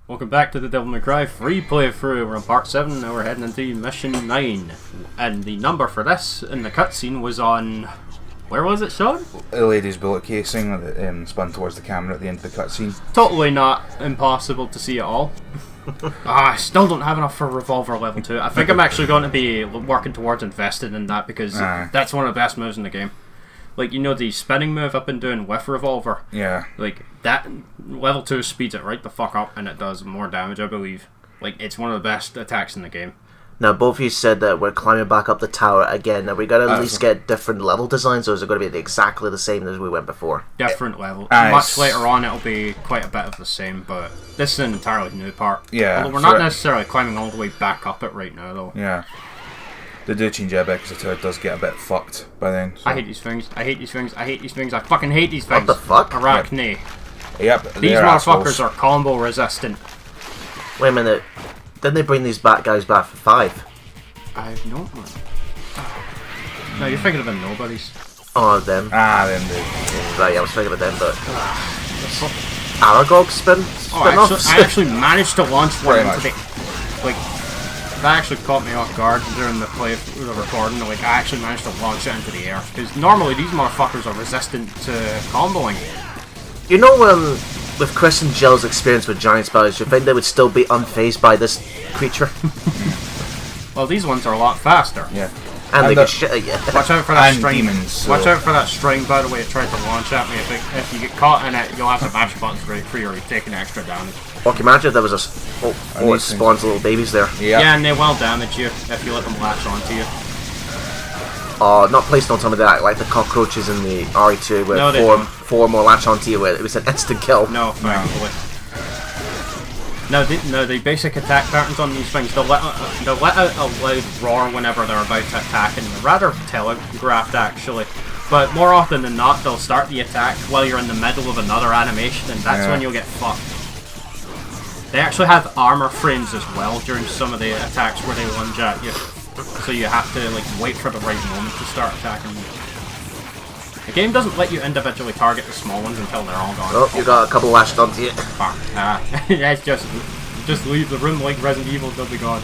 Welcome back to the Devil May Cry free playthrough. We're on part 7, now we're heading into mission 9. And the number for this in the cutscene was on... Where was it, Sean? The lady's bullet casing that spun towards the camera at the end of the cutscene. Totally not impossible to see at all. I still don't have enough for Revolver level 2. I think I'm actually going to be working towards investing in that because that's one of the best moves in the game. Like, you know the spinning move I've been doing with Revolver? Yeah. Like, that level 2 speeds it right the fuck up and it does more damage, I believe. Like, it's one of the best attacks in the game. Now, both of you said that we're climbing back up the tower again. Are we going to at least get different level designs, or is it going to be exactly the same as we went before? Different level. Much later on, it'll be quite a bit of the same, but this is an entirely new part. Yeah. Although we're not necessarily climbing all the way back up it right now, though. Yeah. They do change it a bit because the tower does get a bit fucked by then. So. I hate these things. I hate these things. I hate these things. I fucking hate these things. What the fuck? Arachne. Yep. These motherfuckers are combo resistant. Wait a minute. Didn't they bring these guys back for 5? I have no one. No, you're thinking of the nobodies. Oh, them. Them. Right, I was thinking of them, but... Aragog spin-offs? I actually managed to launch one into the... Like, that actually caught me off guard during the recording. Like, I actually managed to launch it into the air. Because normally these motherfuckers are resistant to comboing. You know, with Chris and Jill's experience with giant spiders, you think they would still be unfazed by this creature? Well, these ones are a lot faster. Yeah. And they get shit at you. Watch out for that string. Demons, so. Watch out for that string, by the way, it tried to launch at me. If you get caught in it, you'll have to mash buttons right free or you're taking extra damage. Well, can you imagine if there was a... it spawns little babies there. Yeah, and they will damage you if you let them latch onto you. Oh, not placed on some of that, like the cockroaches in the RE2 where four more latch onto you, where it was an instant kill. No, thankfully. No, the basic attack patterns on these things, they'll let out a loud roar whenever they're about to attack, and they're rather telegraphed actually. But more often than not, they'll start the attack while you're in the middle of another animation, and that's when you'll get fucked. They actually have armor frames as well during some of the attacks where they lunge at you. So you have to like wait for the right moment to start attacking them. The game doesn't let you individually target the small ones until they're all gone. Oh, you got a couple lashed onto you. Fuck. That's just leave the room like Resident Evil, they'll be gone.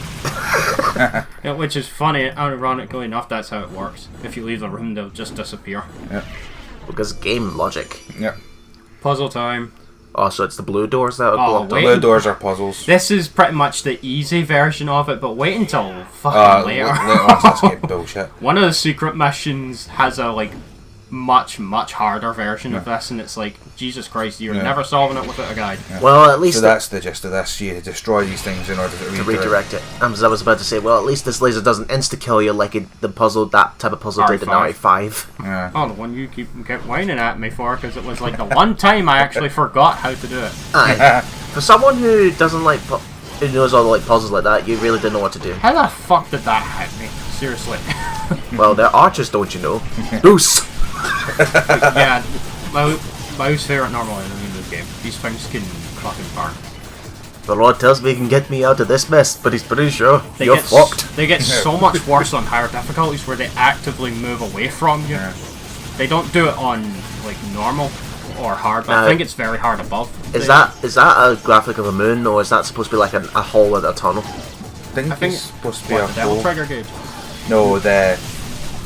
Yeah, which is funny, ironically enough, that's how it works. If you leave the room, they'll just disappear. Yeah. Because game logic. Yeah. Puzzle time. Oh, so it's the blue doors that are blocked. The blue doors are puzzles. This is pretty much the easy version of it, but wait until fucking later. Later on, that's get bullshit. One of the secret missions has a like much harder version of this, and it's like, Jesus Christ, you're never solving it without a guide. Yeah. Well, at least... So that's the gist of this. You destroy these things in order to redirect it. As I was about to say, well, at least this laser doesn't insta-kill you like that type of puzzle did in RE5. Yeah. Oh, the one you kept whining at me for, because it was like the one time I actually forgot how to do it. For someone who doesn't like... who knows all the like puzzles like that, you really didn't know what to do. How the fuck did that hit me? Seriously. Well, they're archers, don't you know? Goose! Yeah, my favourite normal enemy in this game. These things can fucking burn. The Lord tells me he can get me out of this mess, but he's pretty sure you're fucked. They get so much worse on higher difficulties where they actively move away from you. Yeah. They don't do it on like normal or hard, but I think it's very hard above. Is that a graphic of a moon, or is that supposed to be like a hole in a tunnel? I think it's supposed to be a devil trigger gauge. No, there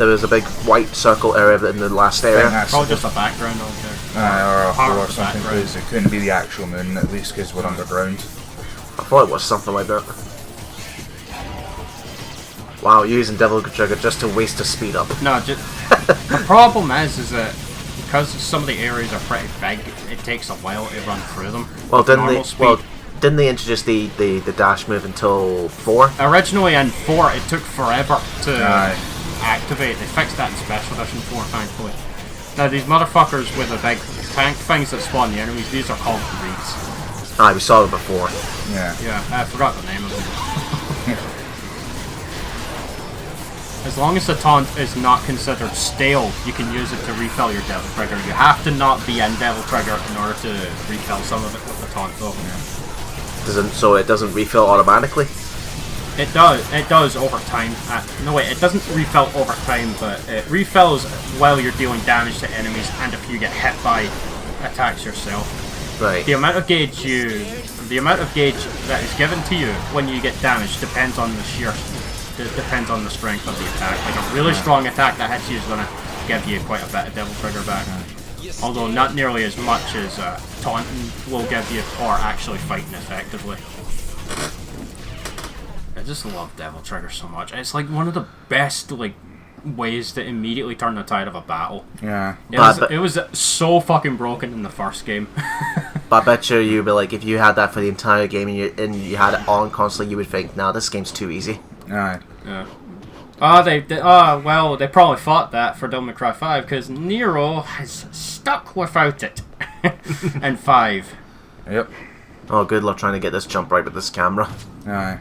was a big white circle area in the last area. Probably just a background on there. Or a hole or something, because it couldn't be the actual moon, at least because we're underground. I thought it was something like that. Wow, you're using Devil Trigger just to waste a speed up. No, the problem is that because some of the areas are pretty big, it takes a while to run through them. Well, didn't they introduce the dash move until 4? Originally in 4, it took forever to activate. They fixed that in Special Edition 4, thankfully. Now, these motherfuckers with the big tank things that spawn the enemies, these are called Greeks. We saw them before. Yeah. Yeah, I forgot the name of them. As long as the taunt is not considered stale, you can use it to refill your Devil Trigger. You have to not be in Devil Trigger in order to refill some of it with the taunt, though. So it doesn't refill automatically? It does over time. No wait, it doesn't refill over time, but it refills while you're dealing damage to enemies and if you get hit by attacks yourself. Right. The amount of gauge you the amount of gauge that is given to you when you get damaged depends on the depends on the strength of the attack. Like a really strong attack that hits you is going to give you quite a bit of Devil Trigger back. Although not nearly as much as taunting will give you, or actually fighting effectively. I just love Devil Trigger so much. It's like one of the best ways to immediately turn the tide of a battle. Yeah. It was so fucking broken in the first game. But I bet you'd be like, if you had that for the entire game and you had it on constantly, you would think, nah, this game's too easy. Aye. Yeah. Well, they probably thought that for Devil May Cry 5 because Nero has stuck without it. And 5. Yep. Oh, good luck trying to get this jump right with this camera. Aye.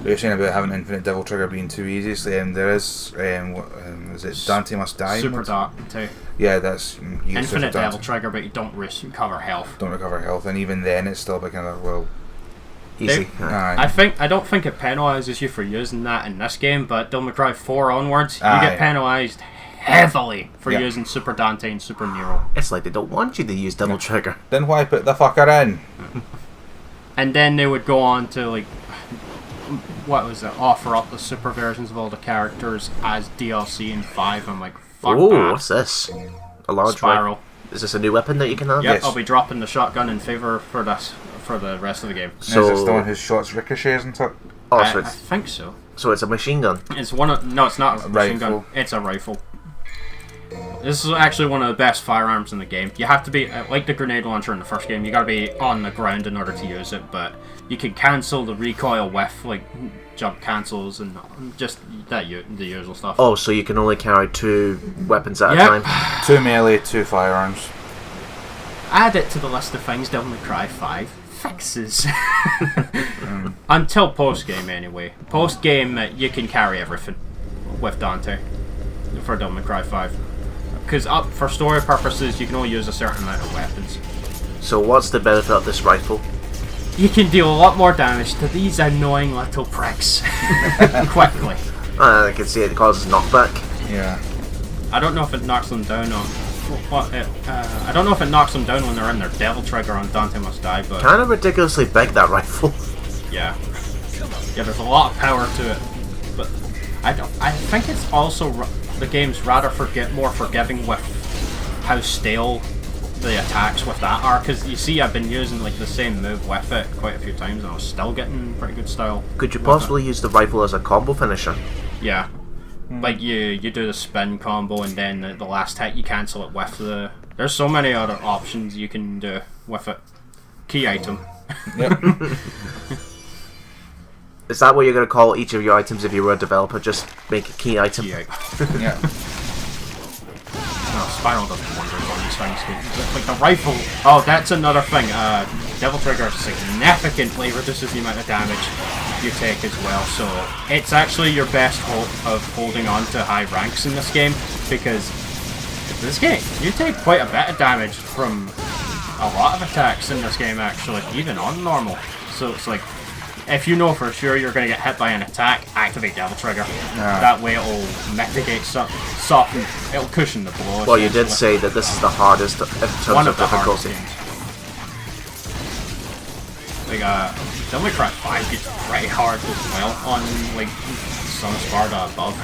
You're saying about having Infinite Devil Trigger being too easy. So, there is, is it Dante Must Die? Super Dante. Yeah, that's... Infinite Devil Trigger, but you don't recover health. Don't recover health, and even then it's still kind of, well... Easy. Aye. I don't think it penalises you for using that in this game, but Devil May Cry 4 onwards, you Aye. get penalised heavily for using Super Dante and Super Nero. It's like they don't want you to use Devil Trigger. Then why put the fucker in? And then they would go on to, what was it? Offer up the super versions of all the characters as DLC in 5. I'm like, fuck Ooh, that. what's this? A large Spiral. Is this a new weapon that you can have? Yep, Yes. I'll be dropping the shotgun in favour for the rest of the game. So, is it the one whose shots ricochets and stuff? oh, I so it's, think so. so it's a machine gun. It's no, it's not a machine gun. Rifle. It's a rifle. This is actually one of the best firearms in the game. You have to be, like the grenade launcher in the first game, you gotta be on the ground in order to use it, but you can cancel the recoil with, jump cancels and just the usual stuff. Oh, so you can only carry 2 weapons at Yep. a time? 2 melee, 2 firearms. Add it to the list of things Devil May Cry 5 fixes. Until post-game, anyway. Post-game, you can carry everything with Dante for Devil May Cry 5. Because for story purposes, you can only use a certain amount of weapons. So what's the benefit of this rifle? You can deal a lot more damage to these annoying little pricks quickly. I can see it causes knockback. Yeah. I don't know if it knocks them down on... I don't know if it knocks them down when they're in their Devil Trigger on Dante Must Die, but... Kind of ridiculously big, that rifle. Yeah. Yeah, there's a lot of power to it. But I think it's also... The game's rather more forgiving with how stale the attacks with that are, because you see I've been using the same move with it quite a few times and I was still getting pretty good style. Could you possibly use the rifle as a combo finisher? Yeah. Like you do the spin combo and then the last hit you cancel it with the... There's so many other options you can do with it. Key item. Yep. Is that what you're going to call each of your items if you were a developer? Just make a key item? Key item. Yeah. No, Spiral does wonders on these things. Like the rifle... Oh, that's another thing. Devil Trigger significantly reduces the amount of damage you take as well, so it's actually your best hope of holding on to high ranks in this game, because this game, you take quite a bit of damage from a lot of attacks in this game, actually, even on normal. So it's like, if you know for sure you're going to get hit by an attack, activate Devil Trigger. That way it'll mitigate, soften, it'll cushion the blow. Well, you did say that this is the hardest in terms One of of the hardest difficulty. games. Devil May Cry 5 gets pretty hard as well on, some Sparta above.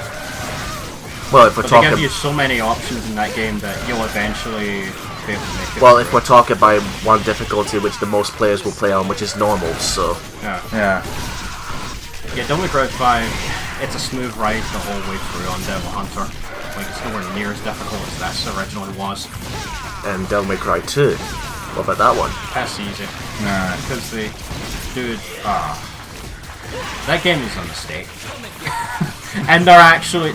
Well, if we're But they talking... give you so many options in that game that you'll eventually be able to make it. Well, if we're talking by one difficulty, which the most players will play on, which is normal, so... Yeah. Yeah. Yeah, Devil May Cry 5, it's a smooth ride the whole way through on Devil Hunter. It's nowhere near as difficult as this originally was. And Devil May Cry 2. What about that one? That's easy. Nah. Because that game is a mistake. And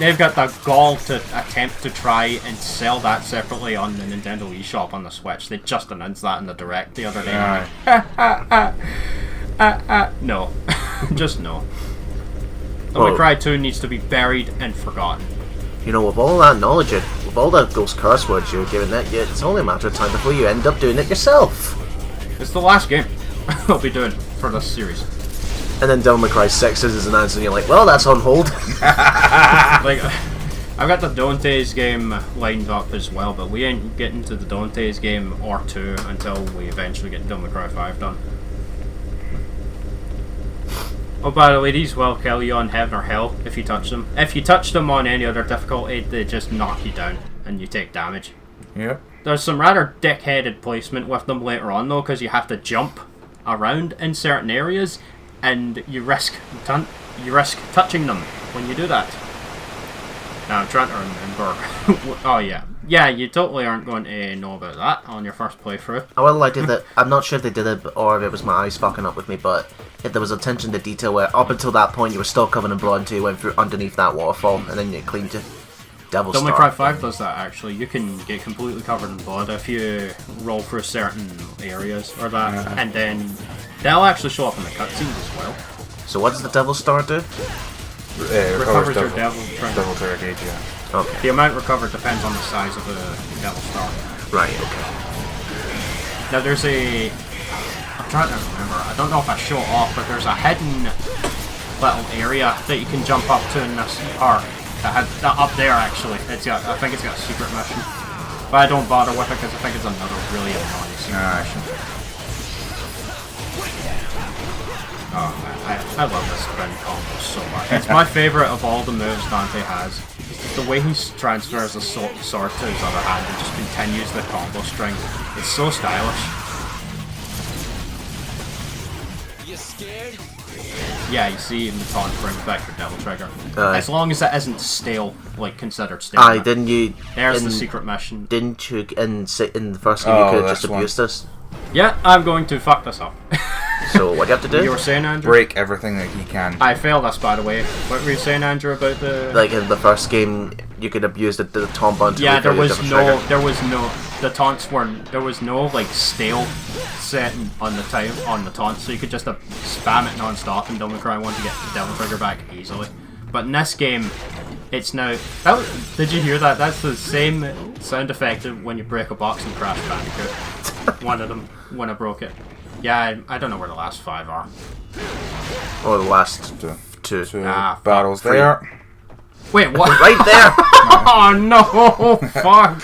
they've got the gall to attempt to try and sell that separately on the Nintendo eShop on the Switch. They just announced that in the Direct the other day. No. Just no. Devil May Cry 2 needs to be buried and forgotten. You know, with all that knowledge, with all those curse words you're giving it, it's only a matter of time before you end up doing it yourself. It's the last game I'll be doing for this series. And then Devil May Cry 6 is announced and you're like, well, that's on hold. I've got the Dante's game lined up as well, but we ain't getting to the Dante's game or 2 until we eventually get Devil May Cry 5 done. Oh, by the way, these will kill you on heaven or hell if you touch them. If you touch them on any other difficulty, they just knock you down and you take damage. Yep. There's some rather dick-headed placement with them later on, though, because you have to jump around in certain areas, and you risk touching them when you do that. Now, I'm trying to remember. Oh, yeah. Yeah, you totally aren't going to know about that on your first playthrough. I will like that. I'm not sure if they did it or if it was my eyes fucking up with me, but if there was attention to detail where up until that point you were still covered in blood until you went through underneath that waterfall and then you cleaned it. Devil Devil May Star. Cry 5 does that, actually. You can get completely covered in blood if you roll through certain areas or that, and then they'll actually show up in the cutscenes as well. So what does the Devil Star do? Recovers your devil trigger gauge, yeah. Okay. The amount recovered depends on the size of the Devil Star. Right, okay. Now there's a... I'm trying to remember. I don't know if I show it off, but there's a hidden little area that you can jump up to in this part. Up there, actually. I think it's got a secret mission. But I don't bother with it because I think it's another really annoying secret mission. Oh man, I love this spin combo so much. It's my favourite of all the moves Dante has. The way he transfers the sword to his other hand and just continues the combo string. It's so stylish. You scared? Yeah, you see even the taunt brings back your devil trigger. As long as it isn't stale, like considered stale. Aye, didn't you... There's the secret mission. Didn't you in the first game you could have just abused this? Yeah, I'm going to fuck this up. So what do you have to do? You were saying, Andrew? Break everything that you can. I failed this, by the way. What were you saying, Andrew, about the... Like in the first game, you could abuse the taunt button to yeah, there was no, trigger. the taunts weren't, there was no, like, stale setting on the taunt, so you could just spam it non-stop and Devil May Cry 1 to get the devil trigger back easily. But in this game, it's now... did you hear that? That's the same sound effect when you break a box in Crash Bandicoot. One of them, when I broke it. Yeah, I don't know where the last 5 are. Oh, the last two. Barrels there. Wait, what? Right there! Oh no! Fuck!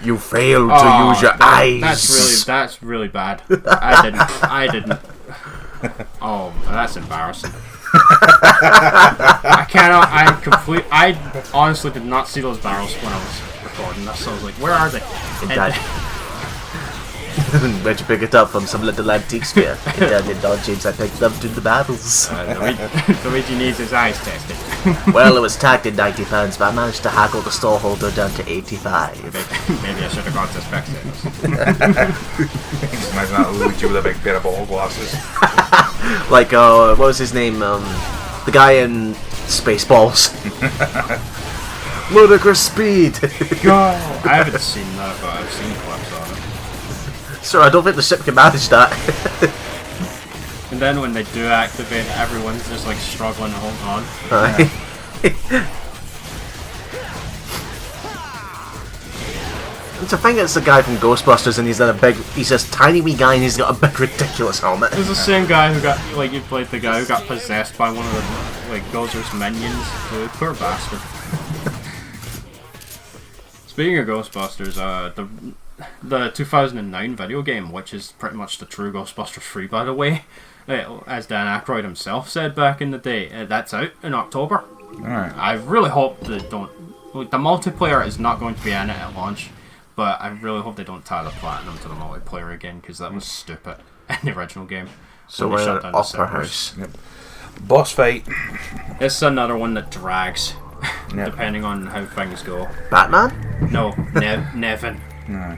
You failed to use your eyes! That's really bad. I didn't. Oh, that's embarrassing. I honestly did not see those barrels when I was recording this, so I was like, where are they? Where'd you pick it up? From some little antique sphere? In Don James, I picked them to the barrels. Luigi needs his eyes tested. Well, it was tagged in 90 pounds, but I managed to haggle the store holder down to 85. Maybe I should have got this back then. Just imagine that Luigi with a big pair of ball glasses. Like, what was his name? The guy in Spaceballs. Ludicrous speed! I haven't seen that, but I've seen clips of it. Sir, I don't think the ship can manage that. And then when they do activate, everyone's just like struggling to hold on. Right. To think it's the guy from Ghostbusters and he's this tiny wee guy and he's got a big ridiculous helmet. It was the same guy who got, like, you played the guy who got possessed by one of the, like, Gozer's minions. The poor bastard. Speaking of Ghostbusters, the 2009 video game, which is pretty much the true Ghostbusters 3, by the way, as Dan Aykroyd himself said back in the day, that's out in October. Alright. I really hope they don't... Like, the multiplayer is not going to be in it at launch, but I really hope they don't tie the platinum to the multiplayer again, because that was stupid in the original game. So we're at Opera House. Yep. Boss fight. It's another one that drags, depending on how things go. Batman? No, Nevin. No.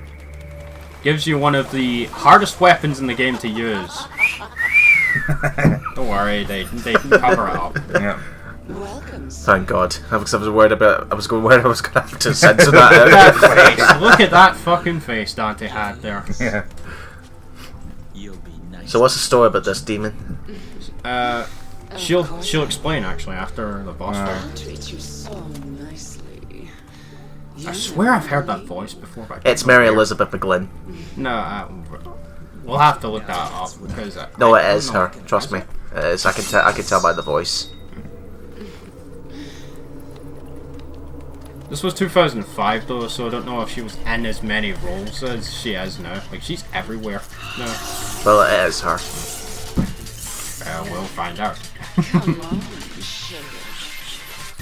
Gives you one of the hardest weapons in the game to use. Don't worry, they cover it up. Yep. Welcome. Thank God. I was worried about. I was going to have to censor that. That face. Look at that fucking face Dante had there. Yeah. So what's the story about this demon? She'll explain actually after the boss fight. Treat you so nicely. I swear I've heard that voice before. But It's Mary Elizabeth McGlynn. No, we'll have to look that up because no, it is her. Trust me. I can tell by the voice. This was 2005 though, so I don't know if she was in as many roles as she is now. Like, she's everywhere now. Well, it is her. We'll find out. Come on, sugar.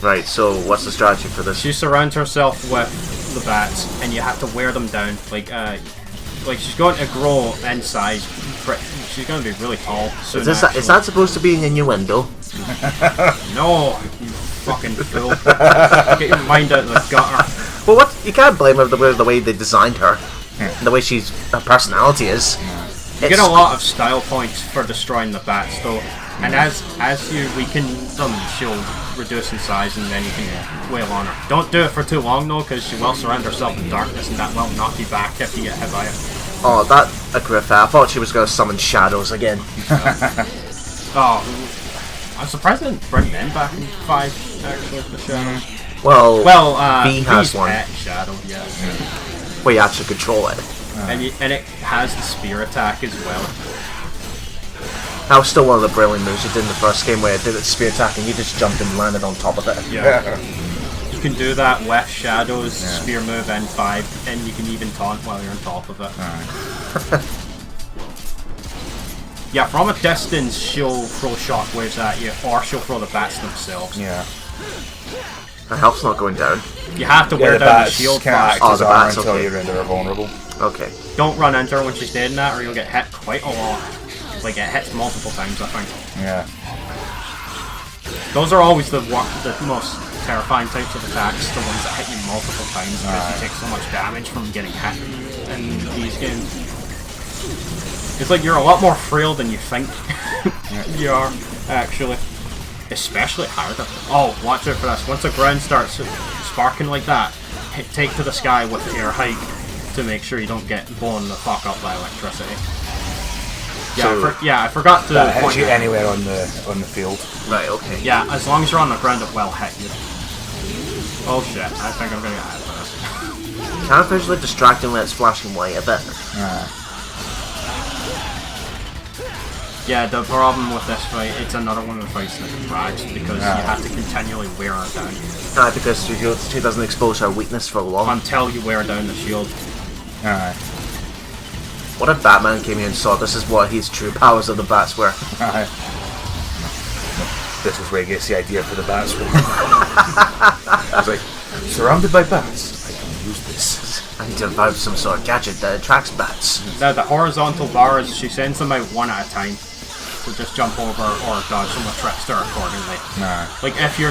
Right, so what's the strategy for this? She surrounds herself with the bats, and you have to wear them down. Like she's going to grow in size. She's going to be really tall soon. Is that supposed to be an innuendo? No, you fucking fool. Get your mind out of the gutter. Well, what? You can't blame her for the way they designed her. The way her personality is. You get a lot of style points for destroying the bats, though. And as you weaken them, she'll reduce in size, and then you can wail on her. Don't do it for too long, though, because she will surround herself in darkness, and that will knock you back if you get hit by it. Oh, that Agrippa. I thought she was going to summon shadows again. Oh, I'm surprised they didn't bring men back in 5, actually, the shadows. Well, V has V's one. pet shadow, yeah. Where you actually control it. And it has the spear attack as well. That was still one of the brilliant moves you did in the first game where it did its spear attack and you just jumped and landed on top of it. Yeah. You can do that with Shadow's spear move in 5, and you can even taunt while you're on top of it. Yeah, from a distance she'll throw shockwaves at you, or she'll throw the bats themselves. Yeah. Her health's not going down. You have to Yeah, wear the down the bats shield can't first. act as the armor bats, until okay. you render her vulnerable. Okay. Don't run into her when she's dead in that, or you'll get hit quite a lot. Like, it hits multiple times, I think. Yeah. Those are always the most terrifying types of attacks, the ones that hit you multiple times, because you take so much damage from getting hit in these games. It's like you're a lot more frail than you think you are, actually. Especially harder. Oh, watch out for this. Once the ground starts sparking like that, take to the sky with air hike to make sure you don't get blown the fuck up by electricity. Yeah, I forgot to That hits point you out. anywhere on the field. Right, okay. Yeah, as long as you're on the ground, it will hit you. Oh shit, I think I'm gonna get hit by this. Kind of visually distracting when it's flashing white a bit. Yeah, the problem with this fight, it's another one of the fights that drags because you have to continually wear her down Because she doesn't expose her weakness for long. until you wear down the shield. Aye. What if Batman came here and saw this is what his true powers of the bats were? Aye. This is where he gets the idea for the bat swarm. It's like, surrounded by bats, I can use this. I need to revive some sort of gadget that attracts bats. Now the horizontal bars, she sends them out one at a time. So just jump over or dodge from a trickster accordingly. Nah. Like if you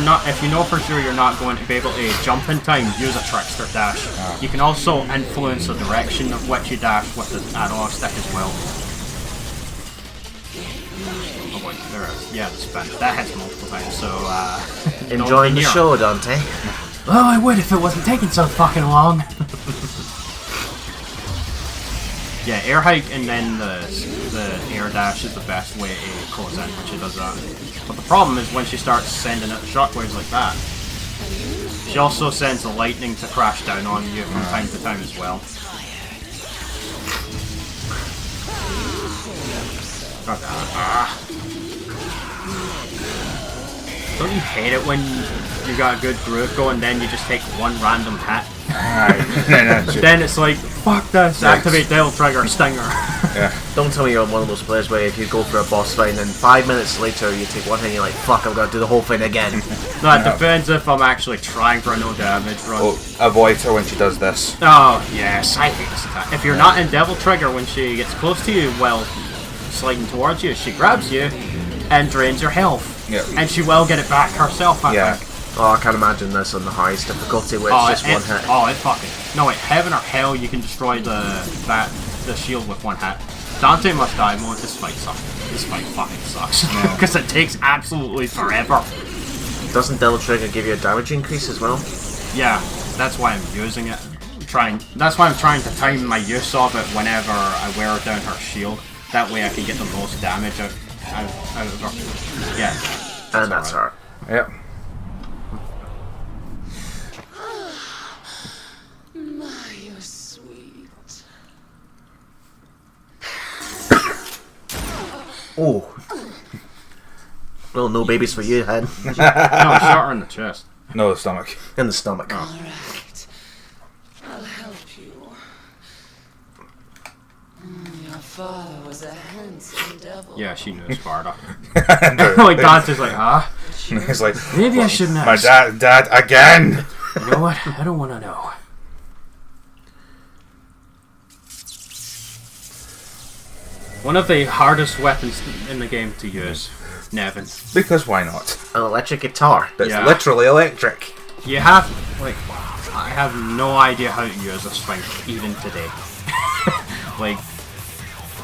know for sure you're not going to be able to jump in time, use a trickster dash. You can also influence the direction of which you dash with the analog stick as well. Oh wait, there is. Yeah, the spin. That hits multiple times, so Enjoying the show, Dante. Well, I would if it wasn't taking so fucking long. Yeah, air hike and then the air dash is the best way to close in when she does that. But the problem is when she starts sending out shockwaves like that, she also sends the lightning to crash down on you from time to time as well. Don't you hate it when you got a good groove going, then you just take one random hit? Then it's like, fuck this, activate Devil Trigger, Stinger. Yeah. Don't tell me you're one of those players where if you go for a boss fight and then 5 minutes later you take one hit and you're like, fuck, I've got to do the whole thing again. No, it depends if I'm actually trying for a no damage run. Oh, avoid her when she does this. Oh, yes, I hate this attack. If you're not in Devil Trigger when she gets close to you while sliding towards you, she grabs you and drains your health. Yeah. And she will get it back herself, I think. Oh, I can't imagine this on the highest difficulty where it's just one hit. Oh, it fucking... No, wait, heaven or hell, you can destroy the shield with one hit. Dante must die more. This fight sucks. This fight fucking sucks. Because it takes absolutely forever. Doesn't Devil Trigger give you a damage increase as well? Yeah, that's why I'm using it. That's why I'm trying to time my use of it whenever I wear down her shield. That way I can get the most damage out of her. Yeah. And that's her. Yep. My, you're sweet. Oh. Well, no babies for you, Hen. No, I shot her in the chest. No, the stomach. In the stomach. All right. I'll help you. Your father was a handsome devil. Yeah, she knows Sparta. Like Dante's like, huh? It's like, Maybe I shouldn't my ask. dad again. You know what? I don't want to know. One of the hardest weapons in the game to use, Nevin. Because why not? An electric guitar. That's Yeah. literally electric. You have, like, I have no idea how to use this thing, even today. Like,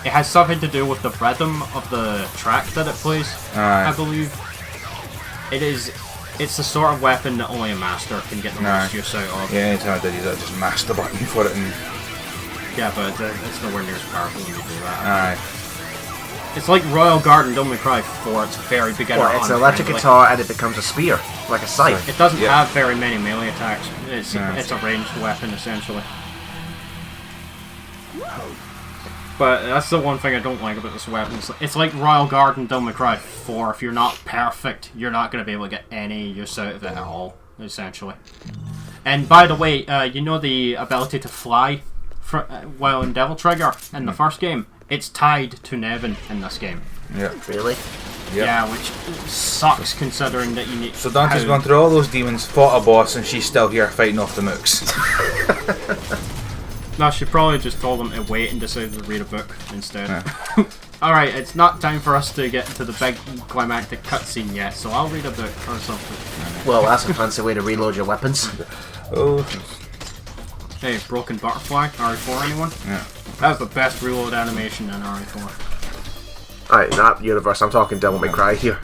it has something to do with the rhythm of the track that it plays, I believe. It's the sort of weapon that only a master can get the most use out of. Yeah, anytime I did use it, I just mashed the button for it and... Yeah, but it's nowhere near as powerful when you do that. Aye. It's like Royal Guard and Devil May Cry 4, it's very beginner Well, it's an electric unfriendly. guitar and it becomes a spear, like a scythe. It doesn't Yeah. have very many melee attacks. It's a ranged weapon, essentially. But that's the one thing I don't like about this weapon. It's like Royal Guard and Devil May Cry 4. If you're not perfect, you're not going to be able to get any use out of it at all, essentially. And by the way, you know the ability to fly while in Devil Trigger in the first game? It's tied to Nevin in this game. Yeah. Really? Yep. Yeah, which sucks considering that you need... So Dante's gone through all those demons, fought a boss, and she's still here fighting off the mooks. No, she probably just told them to wait and decided to read a book instead. Yeah. Alright, it's not time for us to get to the big climactic cutscene yet, so I'll read a book or something. Well, that's a fancy way to reload your weapons. Oh. Hey, Broken Butterfly, RE4 anyone? Yeah. That was the best reload animation in RE4. Alright, not universe, I'm talking Devil May Cry here.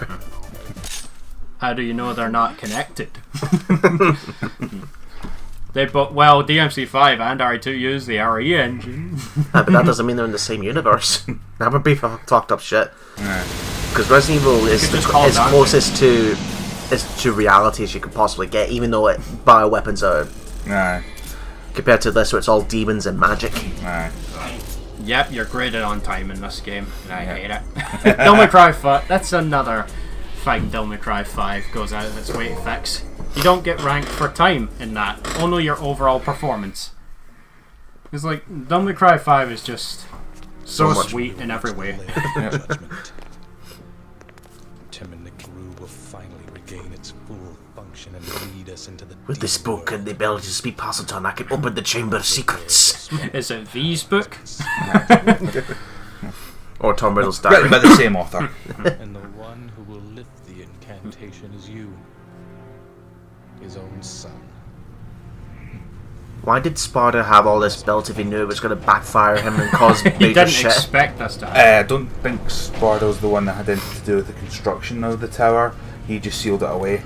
How do you know they're not connected? Well, DMC5 and RE2 use the RE engine. But that doesn't mean they're in the same universe. That would be talked up shit. Because Resident Evil is could just call as Dante. closest to reality as you could possibly get, even though bioweapons are Aye. compared to this where it's all demons and magic. Aye. Yep, you're graded on time in this game, and I hate it. Devil May Cry 5, that's another thing Devil May Cry 5 goes out of its way to fix. You don't get ranked for time in that, only your overall performance. It's like, Devil May Cry 5 is just so much. sweet in every way. Tim and the crew will finally regain its full function and lead us into the With this deep book and the ability to speak Parselton, I can open the chamber of secrets. Is it V's book? Or Tom Riddle's Written by diary. the same author. and the one who will lift the incantation is you, his own son. Why did Sparta have all this built if he knew it was going to backfire him and cause He major didn't shit? expect us to have. I don't think Spardo's the one that had anything to do with the construction of the tower. He just sealed it away.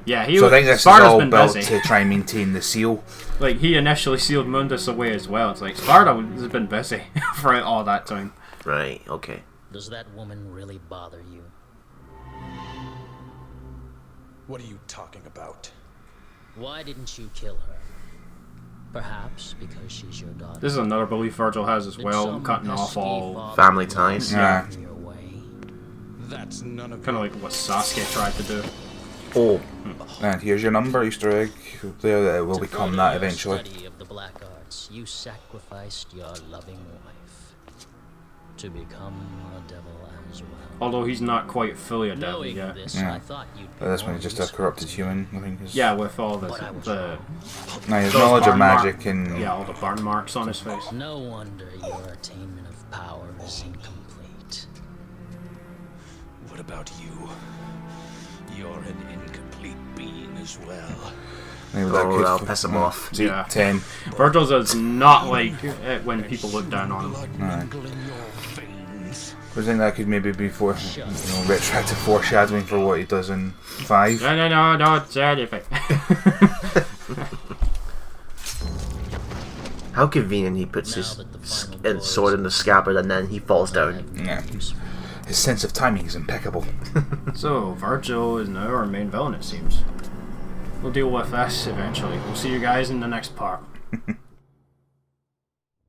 Yeah, he So I think this is Sparta's all been built busy. to try and maintain the seal. Like, he initially sealed Mundus away as well. It's like, Sparta has been busy for all that time. Right, okay. Does that woman really bother you? What are you talking about? Why didn't you kill her? Perhaps because she's your daughter. This is another belief Virgil has as Did well, some cutting off pesky all... father Family ties. Yeah. your way? That's none of Kind of your like what Sasuke tried to do. Oh, And here's your number, Easter egg. There, it will become Further that your eventually. Study of the black arts, you sacrificed your loving wife to become a devil as well. Although he's not quite fully a devil Knowing yet. this, Yeah. I thought you'd be But this one more is just a useful corrupted to human, I think. Is... Yeah, with all the Now, his those knowledge of burn mark- magic and... yeah, all the burn marks on his face. No wonder your attainment of power is incomplete. What about you? You're an incomplete being as well. Maybe that oh could- I'll piss him off. See, Yeah. 10. Virgil's is not like it when people look down on him. Blood Aye. mingle in your veins. I think that could maybe be for retroactive foreshadowing for what he does in 5. No, don't say anything. How convenient he puts his sword in the scabbard and then he falls down. Yeah. His sense of timing is impeccable. So, Virgil is now our main villain, it seems. We'll deal with this eventually. We'll see you guys in the next part.